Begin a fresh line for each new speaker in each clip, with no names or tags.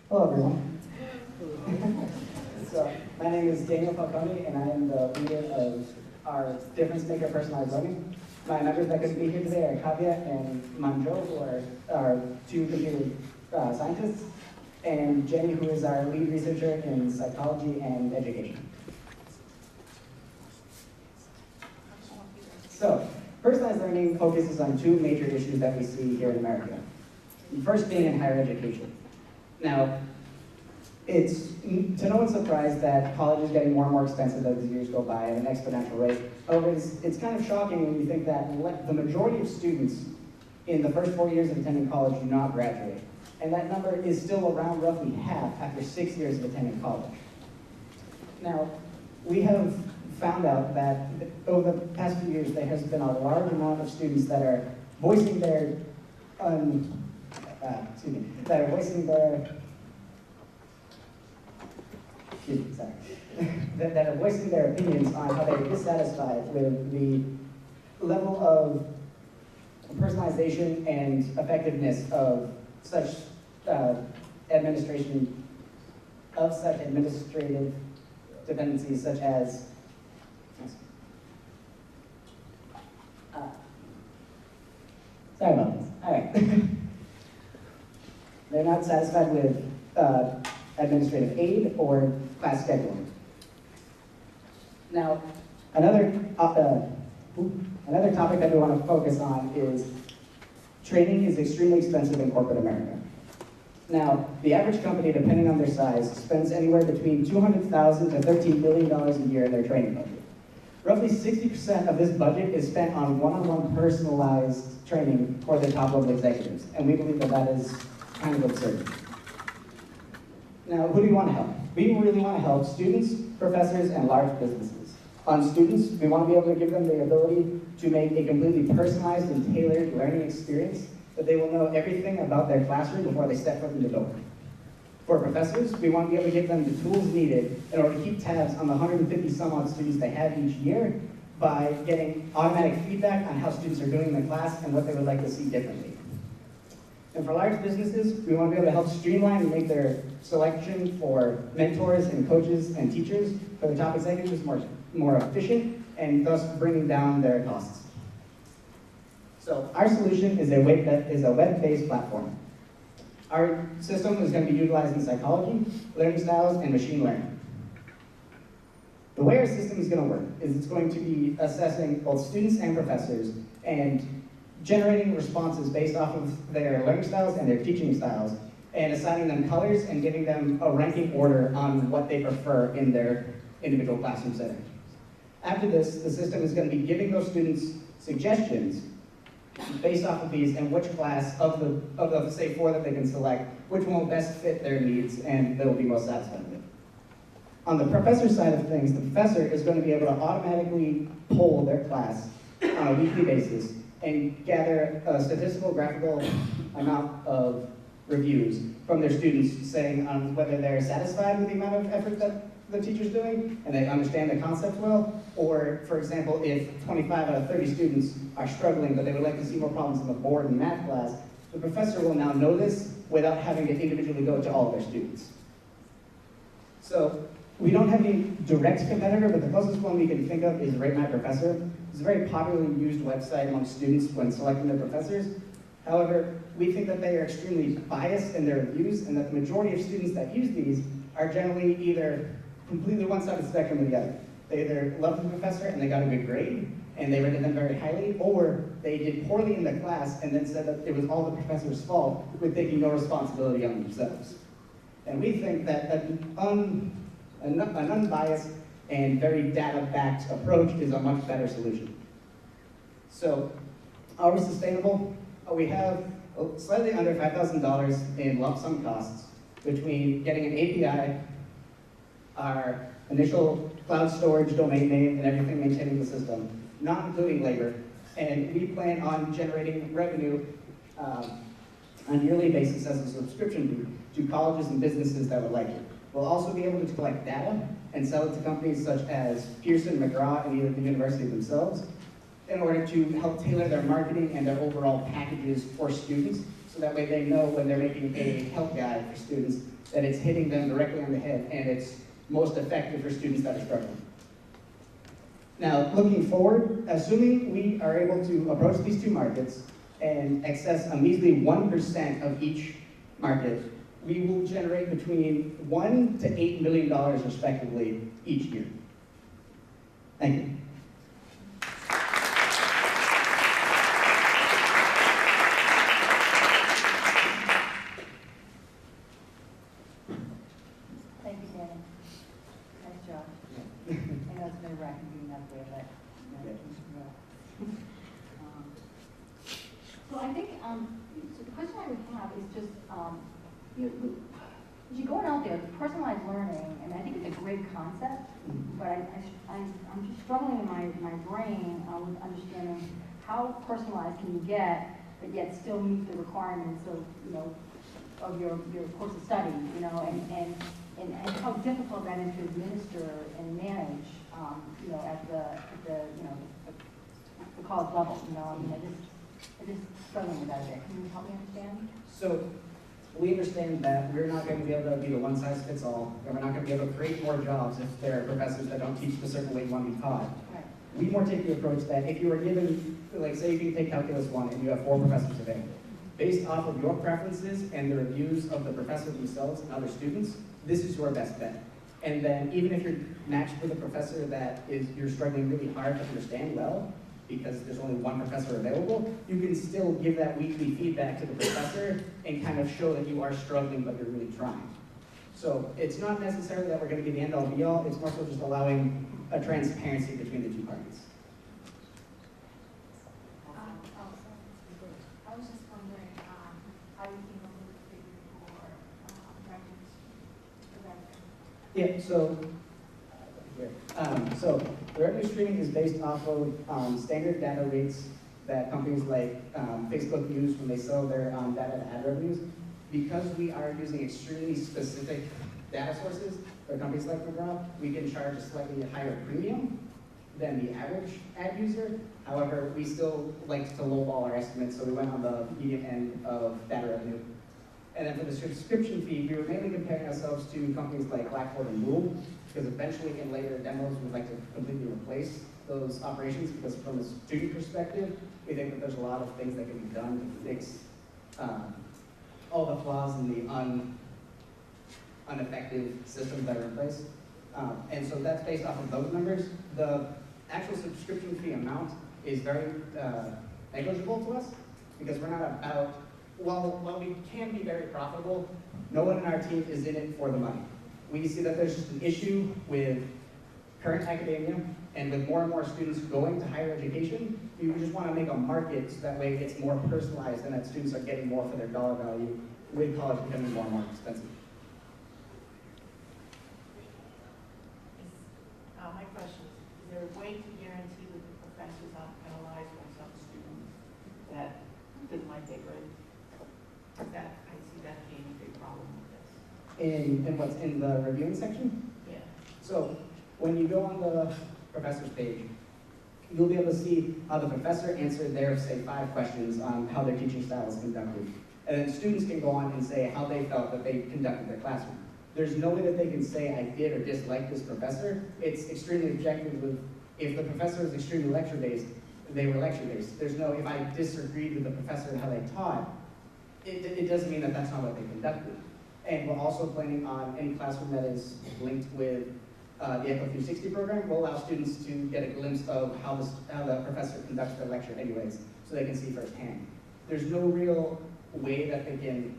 Hello, everyone. So, my name is Daniel Falcone, and I am the leader of our Difference Maker Personalized Learning. My members that couldn't be here today are Kavya and Manjo, who are our two computer scientists, and Jenny, who is our lead researcher in psychology and education. So, personalized learning focuses on two major issues that we see here in America. The first being in higher education. Now, it's to no one's surprise that college is getting more and more expensive as the years go by at an exponential rate. However, it's kind of shocking when you think that the majority of students in the first 4 years of attending college do not graduate. And that number is still around roughly half after 6 years of attending college. Now, we have found out that over the past few years, there has been a large amount of students that are voicing their that are voicing their opinions on how they're dissatisfied with the level of personalization and effectiveness of such administrative dependencies such as sorry about this. All right. They're not satisfied with administrative aid or class scheduling. Now, another topic that we want to focus on is training is extremely expensive in corporate America. Now, the average company, depending on their size, spends anywhere between $200,000 to $13 billion a year in their training budget. Roughly 60% of this budget is spent on one-on-one personalized training for the top level executives, and we believe that that is kind of absurd. Now, who do we want to help? We really want to help students, professors, and large businesses. On students, we want to be able to give them the ability to make a completely personalized and tailored learning experience that they will know everything about their classroom before they step foot in the door. For professors, we want to be able to give them the tools needed in order to keep tabs on the 150 some odd students they have each year by getting automatic feedback on how students are doing in the class and what they would like to see differently. And for large businesses, we want to be able to help streamline and make their selection for mentors and coaches and teachers for the top executives more efficient and thus bringing down their costs. So our solution is a web-based platform. Our system is going to be utilized in psychology, learning styles, and machine learning. The way our system is going to work is it's going to be assessing both students and professors and generating responses based off of their learning styles and their teaching styles, and assigning them colors and giving them a ranking order on what they prefer in their individual classroom setting. After this, the system is going to be giving those students suggestions based off of these and which class of the say 4 that they can select, which one will best fit their needs and they will be most satisfied with. On the professor side of things, the professor is going to be able to automatically poll their class on a weekly basis and gather a statistical graphical amount of reviews from their students saying whether they're satisfied with the amount of effort that the teacher's doing and they understand the concept well, or for example, if 25 out of 30 students are struggling but they would like to see more problems in the board and math class, the professor will now know this without having to individually go to all of their students. So we don't have any direct competitor, but the closest one we can think of is Rate My Professor. It's a very popularly used website among students when selecting their professors. However, we think that they are extremely biased in their reviews and that the majority of students that use these are generally either completely one side of the spectrum or the other. They either loved the professor and they got a good grade and they rated them very highly, or they did poorly in the class and then said that it was all the professor's fault with taking no responsibility on themselves. And we think that an unbiased and very data-backed approach is a much better solution. So, are we sustainable? We have slightly under $5,000 in lump sum costs between getting an API, our initial cloud storage domain name, and everything maintaining the system, not including labor. And we plan on generating revenue on a yearly basis as a subscription fee to colleges and businesses that would like it. We'll also be able to collect data and sell it to companies such as Pearson, McGraw, and either the university themselves in order to help tailor their marketing and their overall packages for students, so that way they know when they're making a help guide for students that it's hitting them directly on the head, and it's most effective for students that are struggling. Now, looking forward, assuming we are able to approach these two markets and access a measly 1% of each market, we will generate between $1 to $8 million respectively each year. Thank you.
Thank you, Danny. Nice job. I know it's been a wreck being up there, but so I think so the question I would have is just as you're going out there, personalized learning, and I think it's a great concept, but I'm just struggling in my brain with understanding how personalized can you get, but yet still meet the requirements of of your course of study, and how difficult that is to administer and manage, at the college level. I just struggling with that a bit. Can you help me understand?
So we understand that we're not going to be able to be the one-size-fits-all, and we're not going to be able to create more jobs if there are professors that don't teach the certain way you want to be taught.
Right.
We more take the approach that if you were given, like say you can take Calculus 1 and you have 4 professors available, based off of your preferences and the reviews of the professors themselves and other students, this is your best bet. And then even if you're matched with a professor that you're struggling really hard to understand well, because there's only one professor available, you can still give that weekly feedback to the professor and kind of show that you are struggling, but you're really trying. So it's not necessarily that we're going to be the end-all be-all, it's more so just allowing a transparency between the two parties.
I was just wondering how you came up with the figure for revenues.
Yeah, so the revenue streaming is based off of standard data rates that companies like Facebook use when they sell their data to ad revenues. Because we are using extremely specific data sources for companies like McGraw, we can charge a slightly higher premium than the average ad user. However, we still like to lowball our estimates, so we went on the medium end of data revenue. And then for the subscription fee, we were mainly comparing ourselves to companies like Blackboard and Moodle, because eventually in later demos, we'd like to completely replace those operations, because from a student perspective, we think that there's a lot of things that can be done to fix all the flaws in the ineffective systems that are in place. And so that's based off of those numbers. The actual subscription fee amount is very negligible to us, because we're not about, while we can be very profitable, no one in our team is in it for the money. We see that there's just an issue with current academia, and with more and more students going to higher education, we just want to make a market so that way it's more personalized and that students are getting more for their dollar value, with college becoming more and more expensive.
My question is there a way to guarantee that the professors aren't penalized when some students that didn't like their grade? I see that being a big problem with this.
In what's in the reviewing section?
Yeah.
So when you go on the professor's page, you'll be able to see how the professor answered their, say, 5 questions on how their teaching style is conducted. And then students can go on and say how they felt that they conducted their classroom. There's no way that they can say, I did or dislike this professor. It's extremely objective with, if the professor is extremely lecture-based, they were lecture-based. There's no, if I disagreed with the professor and how they taught, it doesn't mean that that's not what they conducted. And we're also planning on any classroom that is linked with the Echo 360 program will allow students to get a glimpse of how the professor conducts their lecture anyways, so they can see firsthand. There's no real way that they can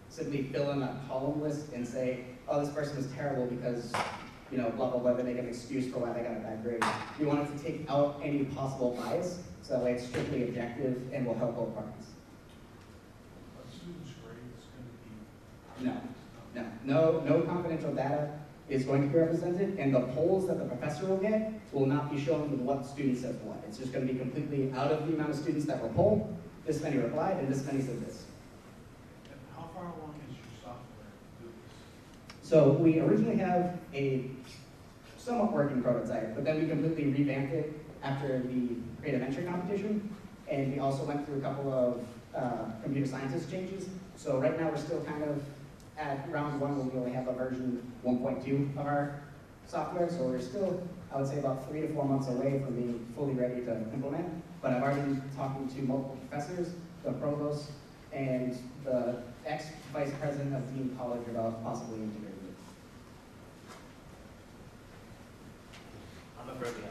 simply fill in a column list and say, oh, this person was terrible because, blah, blah, blah, they make an excuse for why they got a bad grade. We wanted to take out any possible bias, so that way it's strictly objective and will help both parties.
Students' grade is going to be...
No confidential data is going to be represented, and the polls that the professor will get will not be shown with what student says what. It's just going to be completely out of the amount of students that were polled. This many replied, and this many said this.
And how far along is your software to do this?
So we originally have a somewhat working prototype, but then we completely revamped it after the creative entry competition, and we also went through a couple of computer scientist changes. So right now we're still kind of at round one, we only have a version 1.2 of our software, so we're still, I would say, about 3 to 4 months away from being fully ready to implement. But I've already been talking to multiple professors, the provost, and the ex-vice president of Dean College about possibly integrating it.
I'm afraid we